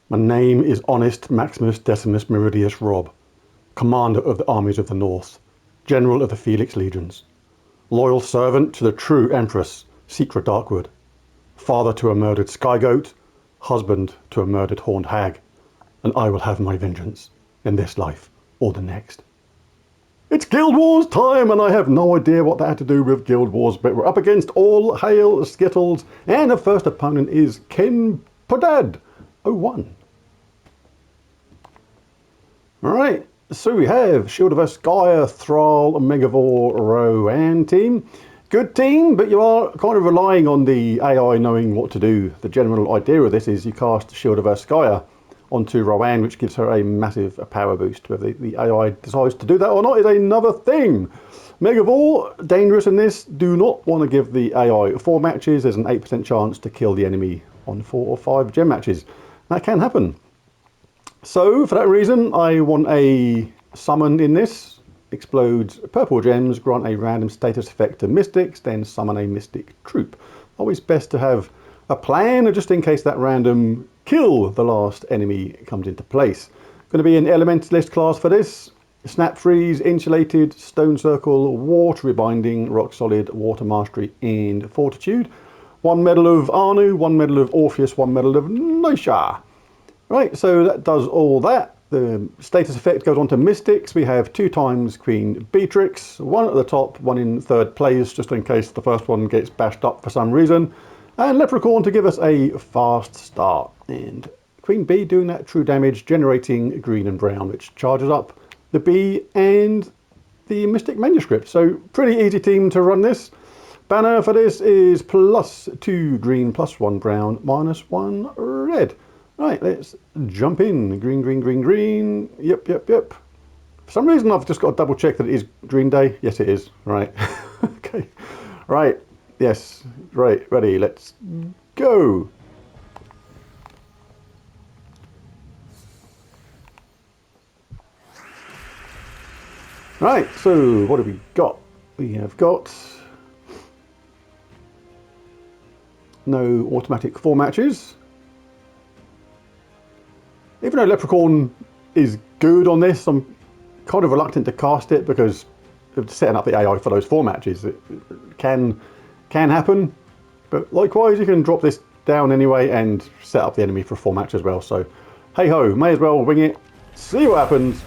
My name is Honest Maximus Decimus Meridius Robb, Commander of the Armies of the North, General of the Felix Legions, loyal servant to the true Empress, Secra Darkwood, father to a murdered skygoat, husband to a murdered horned hag, and I will have my vengeance in this life or the next. It's Guild Wars time, and I have no idea what that had to do with Guild Wars, but we're up against All Hail Skittles, and the first opponent is Ken Podad 01. Alright, so we have Shield of Asgaia, Thrall, Megavore, Rowan team. Good team, but you are kind of relying on the AI knowing what to do. The general idea of this is you cast Shield of Asgaia onto Rowan, which gives her a massive power boost. Whether the AI decides to do that or not is another thing. Megavore, dangerous in this. Do not want to give the AI 4 matches. There's an 8% chance to kill the enemy on 4 or 5 gem matches. That can happen. So, for that reason, I want a summon in this. Explodes purple gems, grant a random status effect to mystics, then summon a mystic troop. Always best to have a plan, just in case that random kill the last enemy comes into place. Going to be an elementalist class for this. Snap freeze, insulated, stone circle, water rebinding, rock solid, water mastery, and fortitude. 1 medal of Anu, 1 medal of Orpheus, 1 medal of Noisha. Right, so that does all that. The status effect goes on to mystics. We have 2 times Queen Beatrix, 1 at the top, 1 in 3rd place, just in case the first one gets bashed up for some reason. And Leprechaun to give us a fast start. And Queen Bee doing that true damage, generating green and brown, which charges up the bee and the Mystic Manuscript. So pretty easy team to run this. Banner for this is +2 green, +1 brown, -1 red. Right, let's jump in. Green, green, green, green. Yep, yep, yep. For some reason, I've just got to double check that it is Green Day. Yes, it is. Right. Okay. Right. Yes. Right. Ready. Let's go. Right. So, what have we got? We have got no automatic 4 matches. Even though Leprechaun is good on this, I'm kind of reluctant to cast it because of setting up the AI for those 4 matches. It can happen, but likewise you can drop this down anyway and set up the enemy for a 4 match as well. So hey ho, may as well wing it, see what happens.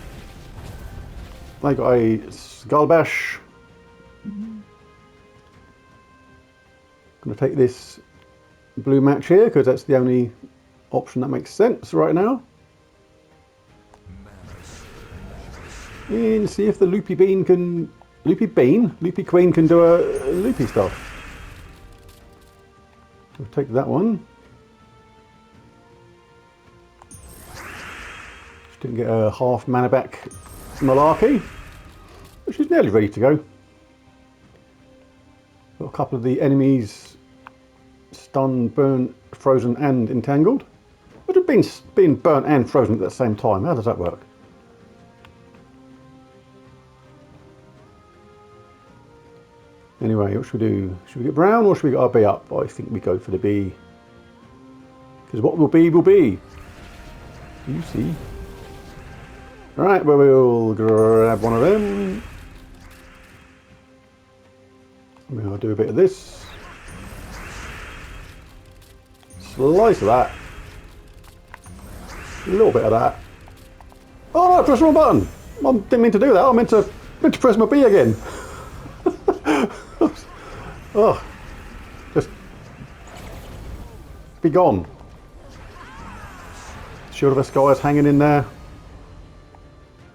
I got a Skull Bash. Gonna take this blue match here because that's the only option that makes sense right now. And see if the Loopy Queen can do a loopy stuff. We'll take that one. Just didn't get a half mana back malarkey, which is nearly ready to go. Got a couple of the enemies stunned, burnt, frozen, and entangled. Would have been burnt and frozen at the same time. How does that work? Anyway, what should we do? Should we get brown or should we get our bee up? I think we go for the bee. Because what will be will be. You see. Alright, well, we'll grab one of them. We'll do a bit of this. Slice of that. A little bit of that. Oh no, I pressed the wrong button. I didn't mean to do that. I meant to press my B again. Oh, just be gone. Shield of Asgaia is hanging in there.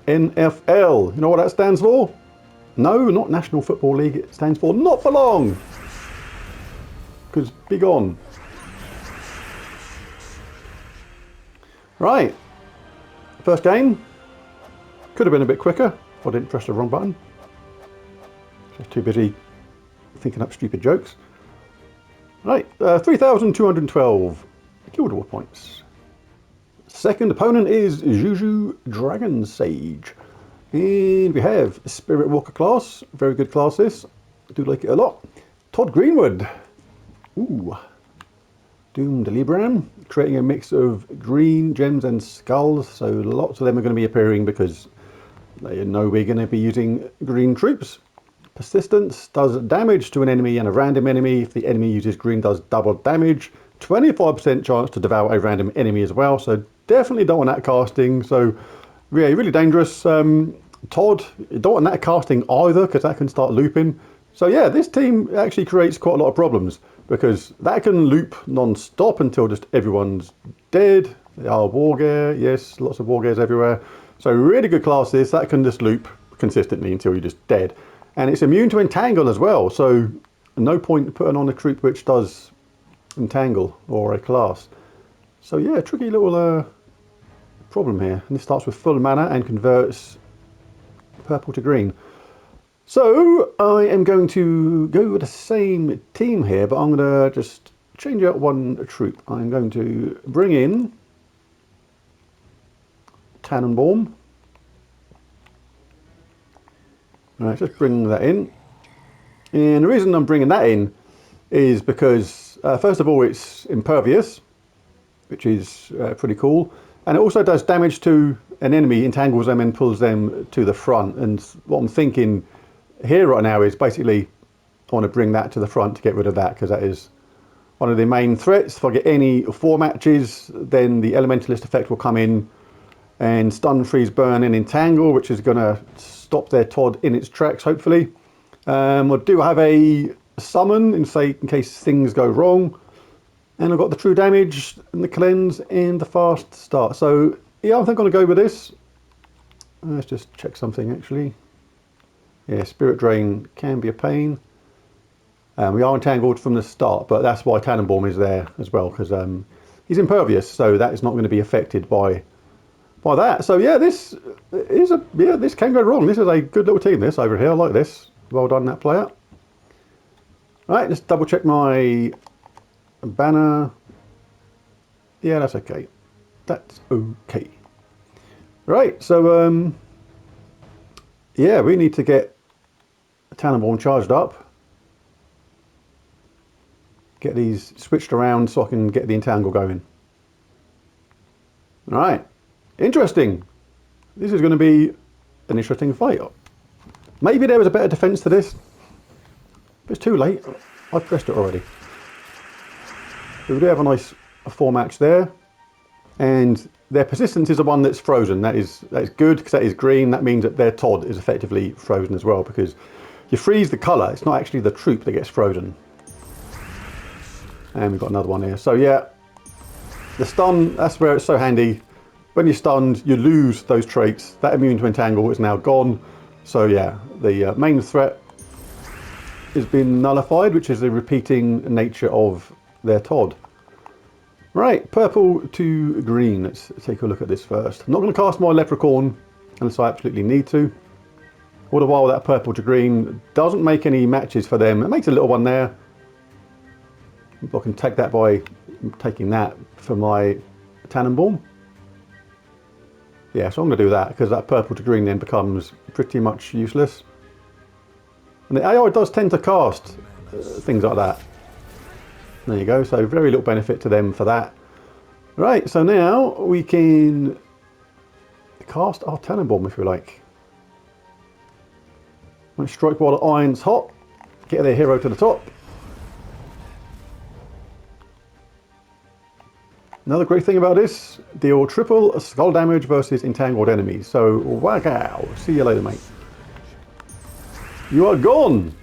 NFL. You know what that stands for? No, not National Football League. It stands for not for long. Because be gone. Right. First game. Could have been a bit quicker if I didn't press the wrong button. Just too busy thinking up stupid jokes. Right, 3,212 Guild War points. Second opponent is Juju Dragon Sage. And we have Spirit Walker class. Very good class this. I do like it a lot. Todd Greenwood. Ooh. Doomed Libram, creating a mix of green gems and skulls. So lots of them are going to be appearing because they know we're going to be using green troops. Persistence does damage to an enemy and a random enemy. If the enemy uses green, does double damage. 25% chance to devour a random enemy as well. So definitely don't want that casting. So yeah, really dangerous. Todd, you don't want that casting either because that can start looping. So yeah, this team actually creates quite a lot of problems because that can loop non-stop until just everyone's dead. They are war gear, yes, lots of war gears everywhere. So really good class this, that can just loop consistently until you're just dead. And it's immune to entangle as well, so no point putting on a troop which does entangle or a class. So yeah, tricky little problem here. And this starts with full mana and converts purple to green. So I am going to go with the same team here, but I'm going to just change out one troop. I'm going to bring in Tannenbaum. Right, just bring that in. And the reason I'm bringing that in is because, first of all, it's impervious, which is pretty cool. And it also does damage to an enemy, entangles them and pulls them to the front. And what I'm thinking here right now is basically I want to bring that to the front to get rid of that, because that is one of the main threats. If I get any 4 matches, then the Elementalist effect will come in and stun, freeze, burn and entangle, which is going to stop their Todd in its tracks, hopefully. I do have a summon in case things go wrong. And I've got the true damage and the cleanse and the fast start. So yeah, I think I'm going to go with this. Let's just check something actually. Yeah, Spirit Drain can be a pain. We are entangled from the start, but that's why Tannenbaum is there as well, because he's impervious, so that is not going to be affected by that. So yeah, this can go wrong. This is a good little team, this over here. I like this. Well done, that player. Right, let's double check my banner. Yeah, that's okay. That's okay. Right, so yeah, we need to get Tannenbaum charged up. Get these switched around so I can get the entangle going. All right, interesting. This is going to be an interesting fight. Maybe there was a better defense to this. But it's too late. I pressed it already. So we do have a nice 4 match there. And their persistence is the one that's frozen. That is good because that is green. That means that their Todd is effectively frozen as well, because you freeze the colour. It's not actually the troop that gets frozen. And we've got another one here. So yeah, the stun, that's where it's so handy. When you're stunned, you lose those traits. That immune to entangle is now gone. So yeah, the main threat has been nullified, which is the repeating nature of their Todd. Right, purple to green. Let's take a look at this first. I'm not going to cast my Leprechaun unless I absolutely need to. All the while that purple to green doesn't make any matches for them. It makes a little one there. I can take that by taking that for my Tannenbaum. Yeah, so I'm going to do that because that purple to green then becomes pretty much useless. And the AI does tend to cast things like that. There you go, so very little benefit to them for that. Right, so now we can cast our Tannenbaum if we like. Let's strike while the iron's hot. Get their hero to the top. Another great thing about this, deal triple skull damage versus entangled enemies. So, wow, see you later, mate. You are gone!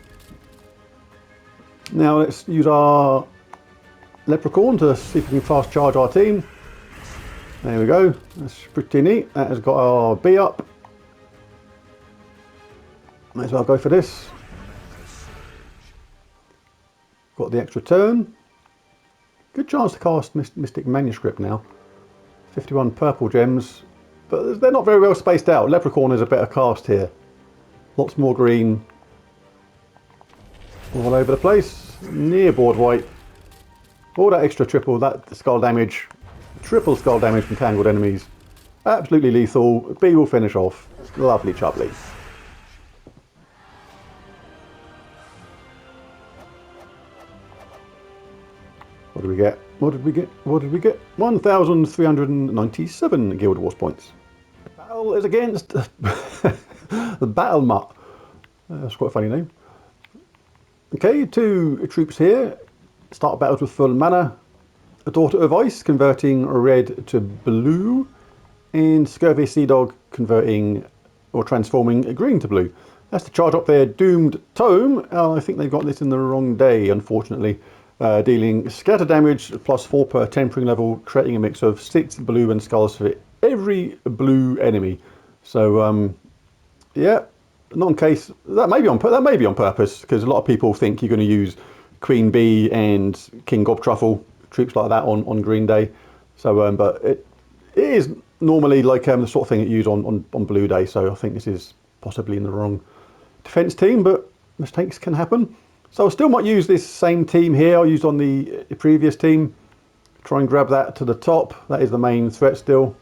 Now let's use our Leprechaun to see if we can fast charge our team. There we go, that's pretty neat. That has got our B up. Might as well go for this. Got the extra turn. Good chance to cast Mystic Manuscript now. 51 purple gems, but they're not very well spaced out. Leprechaun is a better cast here. Lots more green all over the place. Near board white. All that extra triple, that skull damage, triple skull damage from tangled enemies. Absolutely lethal. B will finish off. Lovely chubbly. What did we get? What did we get? What did we get? 1,397 Guild Wars points. Battle is against the Battle Mutt. That's quite a funny name. Okay, 2 troops here. Start battles with full mana. A Daughter of Ice converting red to blue. And Scurvy Sea Dog converting or transforming green to blue. That's to charge up their Doomed Tome. I think they've got this in the wrong day, unfortunately. Dealing scatter damage plus 4 per tempering level, creating a mix of 6 blue and skulls for every blue enemy. So, yeah, not in case that may be on purpose, because a lot of people think you're going to use Queen Bee and King Gobtruffle troops like that on Green Day. So, but it is normally like the sort of thing that you use on Blue Day. So I think this is possibly in the wrong defense team, but mistakes can happen. So I still might use this same team here I used on the previous team. Try and grab that to the top. That is the main threat still,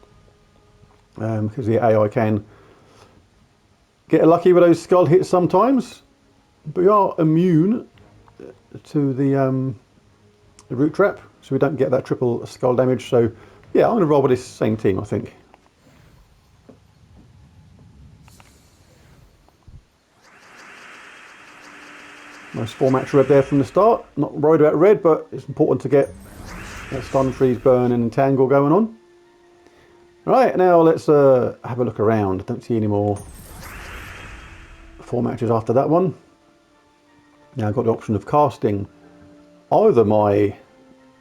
because the AI can get lucky with those skull hits sometimes. But we are immune to the root trap, so we don't get that triple skull damage. So yeah, I'm going to roll with this same team, I think. Nice 4-match red there from the start. Not worried about red, but it's important to get that stun, freeze, burn and entangle going on. Right, now let's have a look around. Don't see any more 4 matches after that one. Now I've got the option of casting either my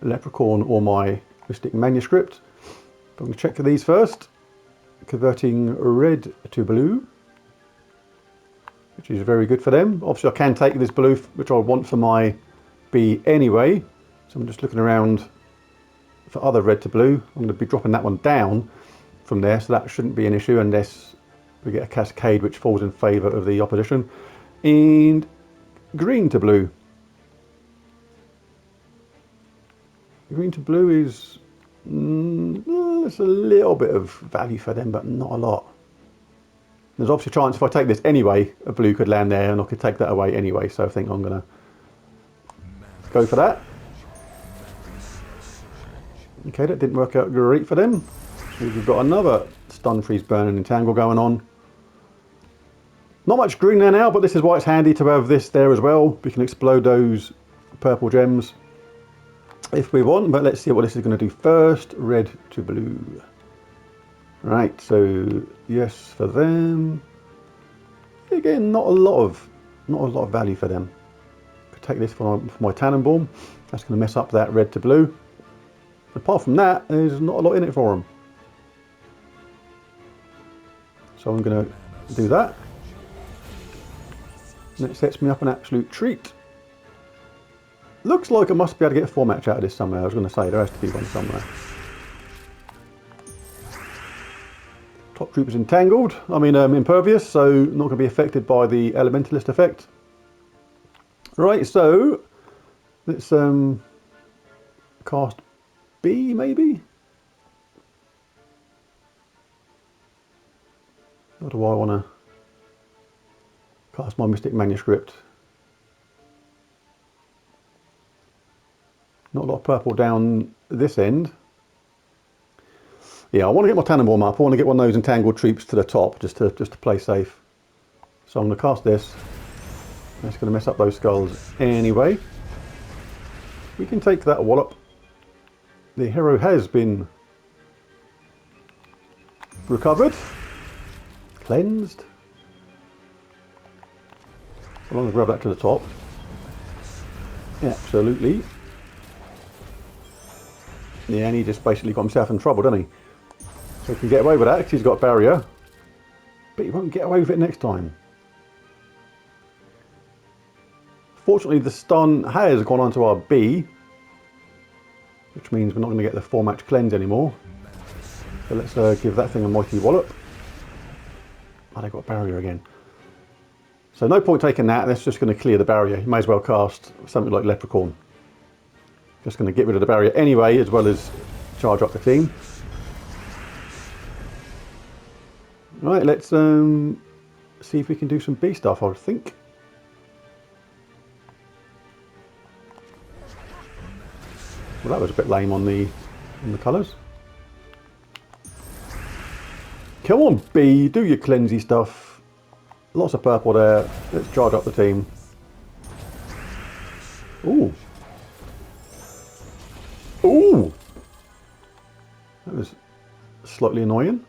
Leprechaun or my Mystic Manuscript. But I'm going to check for these first. Converting red to blue, which is very good for them. Obviously I can take this blue, which I want for my bee anyway. So I'm just looking around for other red to blue. I'm going to be dropping that one down from there, so that shouldn't be an issue unless we get a cascade which falls in favour of the opposition. And green to blue. Green to blue is it's a little bit of value for them, but not a lot. There's obviously a chance if I take this anyway, a blue could land there and I could take that away anyway, so I think I'm going to go for that. Okay, that didn't work out great for them. We've got another stun, freeze, burn and entangle going on. Not much green there now, but this is why it's handy to have this there as well. We can explode those purple gems if we want, but let's see what this is going to do first. Red to blue. Right, so yes for them. Again, not a lot of value for them. Could take this for my Tannenbaum. That's going to mess up that red to blue. Apart from that, there's not a lot in it for them. So I'm going to do that. And it sets me up an absolute treat. Looks like I must be able to get a 4-match out of this somewhere. I was going to say there has to be one somewhere. Top troop is entangled. I mean impervious, so not going to be affected by the elementalist effect. Right, so let's cast B maybe. Or do I want to cast my Mystic Manuscript? Not a lot of purple down this end. Yeah, I want to get my Tannenbaum up. I want to get one of those entangled troops to the top just to play safe. So I'm going to cast this. That's going to mess up those skulls anyway. We can take that wallop. The hero has been recovered, cleansed. I'm going to grab that to the top. Yeah, absolutely. Yeah, and he just basically got himself in trouble, didn't he? So he can get away with that because he's got a barrier, but he won't get away with it next time. Fortunately, the stun has gone onto our B, which means we're not going to get the 4-match cleanse anymore. So let's give that thing a mighty wallop. Oh, they've got a barrier again. So no point taking that, that's just going to clear the barrier. You may as well cast something like Leprechaun. Just going to get rid of the barrier anyway, as well as charge up the team. Right, let's see if we can do some B stuff, I think. Well, that was a bit lame on the colours. Come on, B, do your cleansy stuff. Lots of purple there. Let's charge up the team. Ooh. Ooh! That was slightly annoying.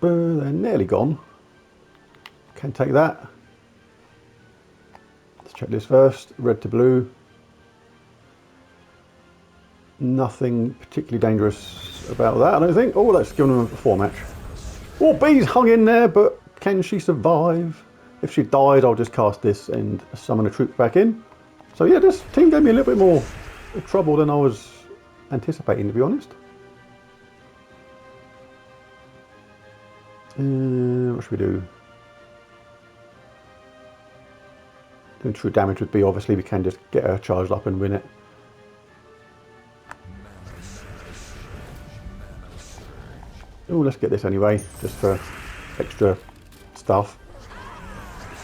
They're nearly gone. Can't take that. Let's check this first. Red to blue. Nothing particularly dangerous about that, I don't think. Oh, let's give them a 4 match. Oh, B's hung in there, but can she survive? If she died, I'll just cast this and summon a troop back in. So yeah, this team gave me a little bit more trouble than I was anticipating, to be honest. What should we do? Doing true damage would be, obviously we can just get her charged up and win it. Oh, let's get this anyway, just for extra stuff.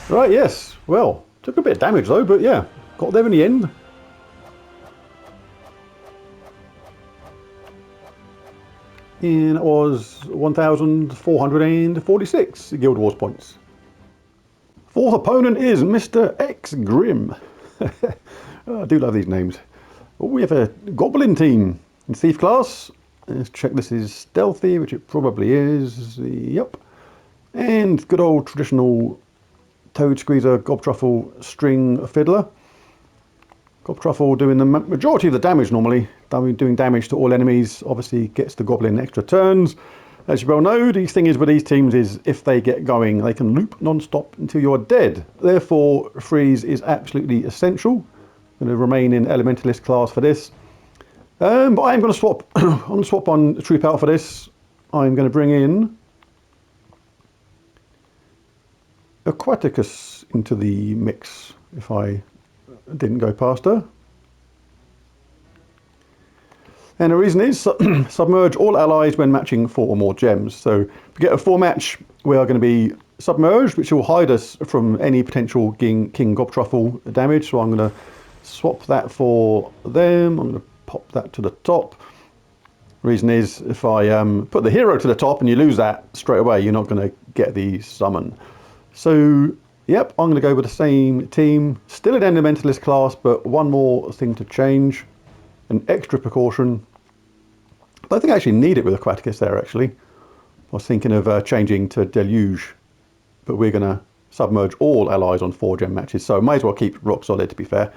Right, yes, well, took a bit of damage though, but yeah, got there in the end. And it was 1,446 Guild Wars points. Fourth opponent is Mr. X Grim. Oh, I do love these names. Oh, we have a Goblin team in Thief class. Let's check this is stealthy, which it probably is. Yep. And good old traditional Toad Squeezer, Gobtruffle, String Fiddler. Gobtruffle doing the majority of the damage normally. Doing damage to all enemies, obviously gets the Goblin extra turns. As you well know, the thing is with these teams is if they get going, they can loop non-stop until you're dead. Therefore, freeze is absolutely essential. I'm going to remain in Elementalist class for this. But I'm going to swap. I'm going to swap on troop out for this. I'm going to bring in Aquaticus into the mix if I didn't go past her. And the reason is submerge all allies when matching 4 or more gems. So if we get a 4 match, we are going to be submerged, which will hide us from any potential King Gobtruffle damage. So I'm going to swap that for them. I'm going to pop that to the top. Reason is if I put the hero to the top and you lose that straight away, you're not going to get the summon. So yep, I'm going to go with the same team. Still an Elementalist class, but one more thing to change. An extra precaution. I don't think I actually need it with Aquaticus there actually. I was thinking of changing to Deluge, but we're going to submerge all allies on 4 gem matches, so might as well keep rock solid to be fair.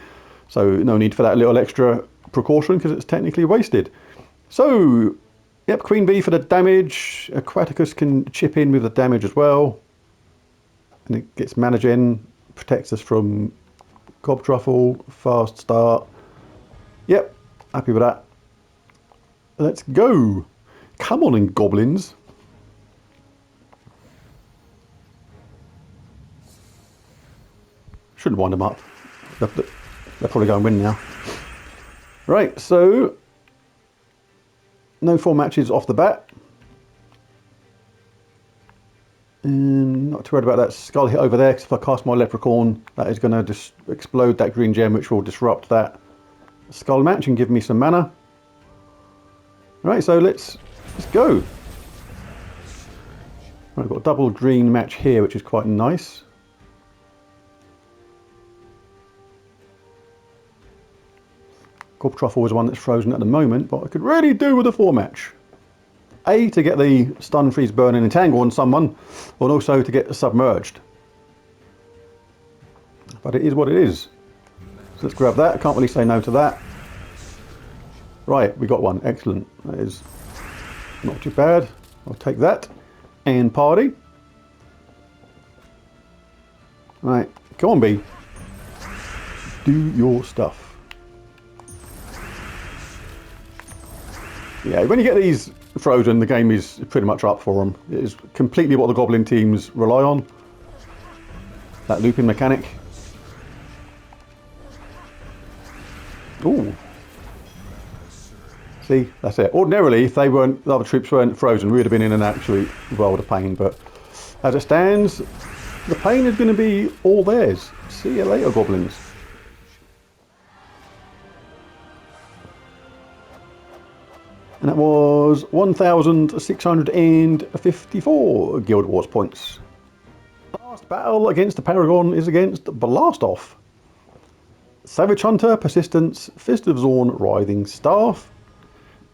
So no need for that little extra precaution because it's technically wasted. So yep, Queen Bee for the damage. Aquaticus can chip in with the damage as well. And it gets mana gen, protects us from Gobtruffle, fast start. Yep, happy with that. Let's go. Come on in, goblins. Shouldn't wind them up. They'll probably go and win now. Right, so no 4 matches off the bat. And not too worried about that skull hit over there, because if I cast my Leprechaun, that is going to just explode that green gem, which will disrupt that skull match and give me some mana. Right, so let's go. Right, I've got a double green match here, which is quite nice. Gobtruffle is one that's frozen at the moment, but I could really do with a 4 match. A, to get the stun, freeze, burn and entangle on someone, and also to get submerged. But it is what it is. So let's grab that. I can't really say no to that. Right, we got one. Excellent. That is not too bad. I'll take that. And party. Right, come on, B. Do your stuff. Yeah, when you get these frozen, the game is pretty much up for them. It is completely what the Goblin teams rely on. That looping mechanic. Ooh. See, that's it. Ordinarily, if they weren't, the other troops weren't frozen, we would have been in an absolute world of pain, but As it stands, the pain is going to be all theirs. See you later, goblins. And that was 1,654 Guild Wars points. Last battle against the Paragon is against Blastoff. Savage Hunter, Persistence, Fist of Zorn, Writhing Staff.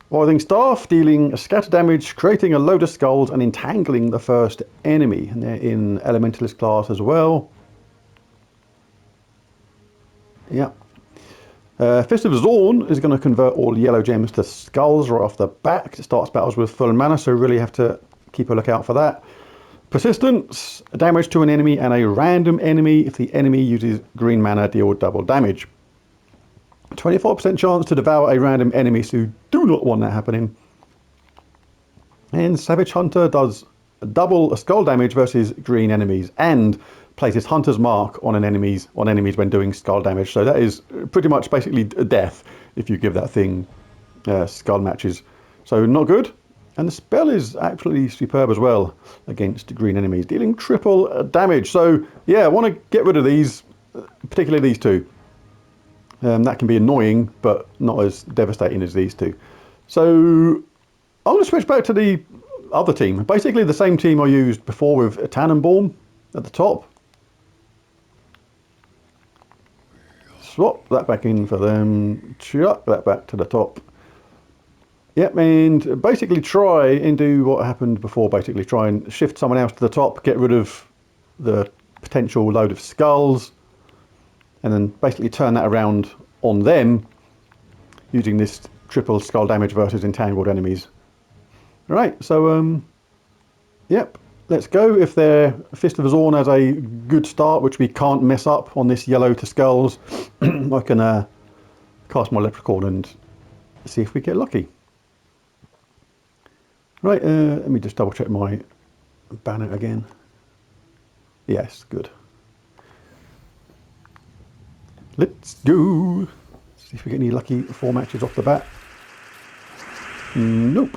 Writhing Staff dealing scatter damage, creating a load of skulls and entangling the first enemy. And they're in Elementalist class as well. Yeah. Fist of Zorn is going to convert all yellow gems to skulls right off the bat. It starts battles with full mana, so really have to keep a lookout for that. Persistence, damage to an enemy and a random enemy. If the enemy uses green mana, deal double damage. 24% chance to devour a random enemy, so you do not want that happening. And Savage Hunter does double skull damage versus green enemies and places Hunter's Mark on enemies when doing skull damage. So that is pretty much basically death if you give that thing skull matches. So not good. And the spell is actually superb as well against green enemies, dealing triple damage. So yeah, I want to get rid of these, particularly these two. That can be annoying, but not as devastating as these two. So I'm going to switch back to the other team. Basically the same team I used before with Tannenbaum at the top. Swap that back in for them, chuck that back to the top. Yep, and basically try and do what happened before, basically try and shift someone else to the top, get rid of the potential load of skulls, and then basically turn that around on them using this triple skull damage versus entangled enemies. Alright, so yep, let's go. If their Fist of Zorn has a good start, which we can't mess up on this yellow to skulls, I can cast my Leprechaun and see if we get lucky. Right, let me just double check my banner again. Yes, good. Let's go. See if we get any lucky 4 matches off the bat. Nope.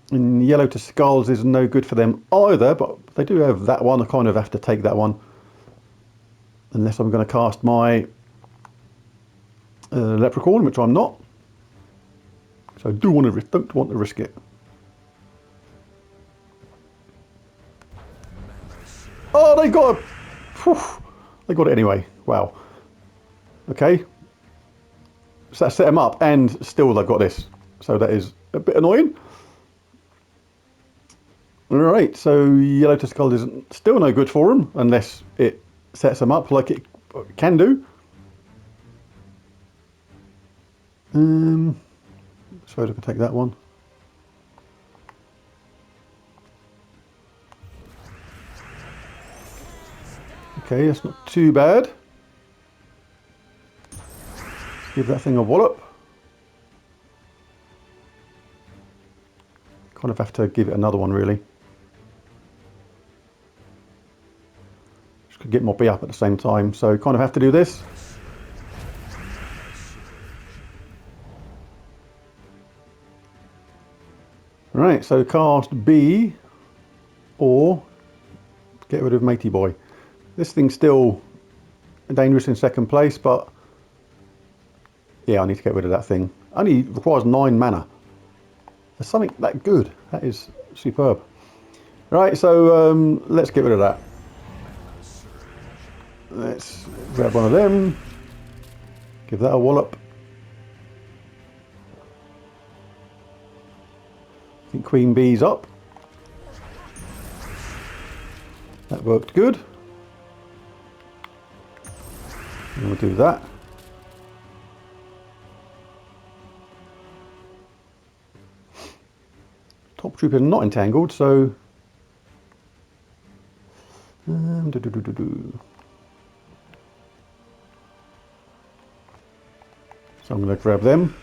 And yellow to skulls is no good for them either, but they do have that one. I kind of have to take that one. Unless I'm going to cast my Leprechaun, which I'm not. So I don't want to risk it. Oh, they got they got it anyway. Wow. Okay. So that set them up, and still they've got this. So that is a bit annoying. Alright, so yellow to skull is still no good for them, unless it sets them up like it can do. Suppose I can take that one. Okay, that's not too bad. Give that thing a wallop. Kind of have to give it another one, really. Just could get my B up at the same time, so kind of have to do this. Right, so cast B or get rid of Matey Boy. This thing's still dangerous in second place, but yeah, I need to get rid of that thing. Only requires 9 mana. For something that good, that is superb. Right, so let's get rid of that. Let's grab one of them. Give that a wallop. I think Queen Bee's up. That worked good. And we'll do that. Top Trooper not entangled, so so I'm going to grab them.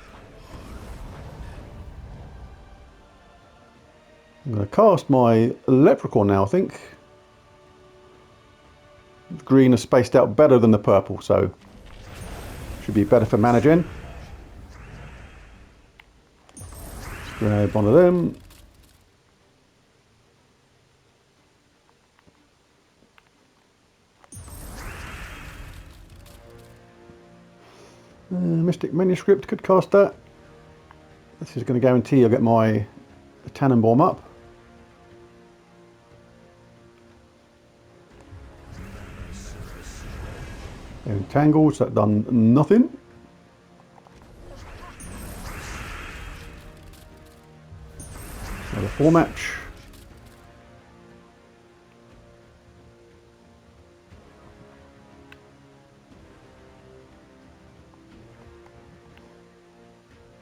I'm going to cast my Leprechaun now, I think. The green is spaced out better than the purple, so should be better for mana gen. Let's grab one of them. Mystic Manuscript, could cast that. This is going to guarantee I'll get my Tannenbaum up. Entangled, so that done nothing. Another 4 match.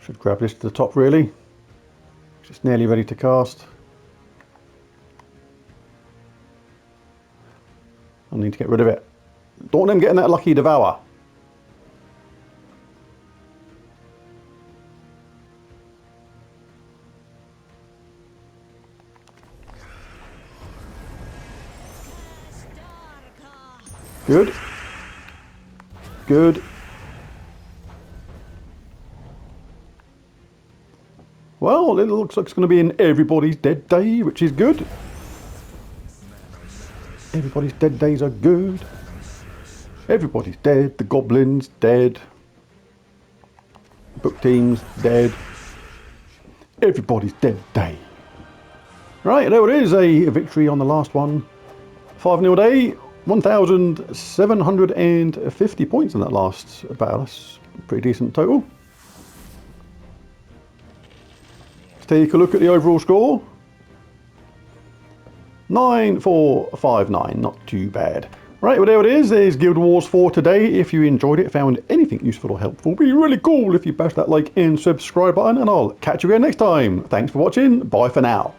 Should grab this to the top really. It's nearly ready to cast. I need to get rid of it. Don't want them getting that lucky devour. Good. Good. Well, it looks like it's going to be in Everybody's Dead Day, which is good. Everybody's Dead Days are good. Everybody's dead. The Goblins dead. Book teams dead. Everybody's Dead Day. Right, there it is. A victory on the last one. 5-0 day. 1,750 points in that last battle. That's a pretty decent total. Let's take a look at the overall score. 9459, not too bad. Right, well there it is. There's Guild Wars 4 today. If you enjoyed it, found anything useful or helpful, it'd be really cool if you bash that like and subscribe button, and I'll catch you again next time. Thanks for watching. Bye for now.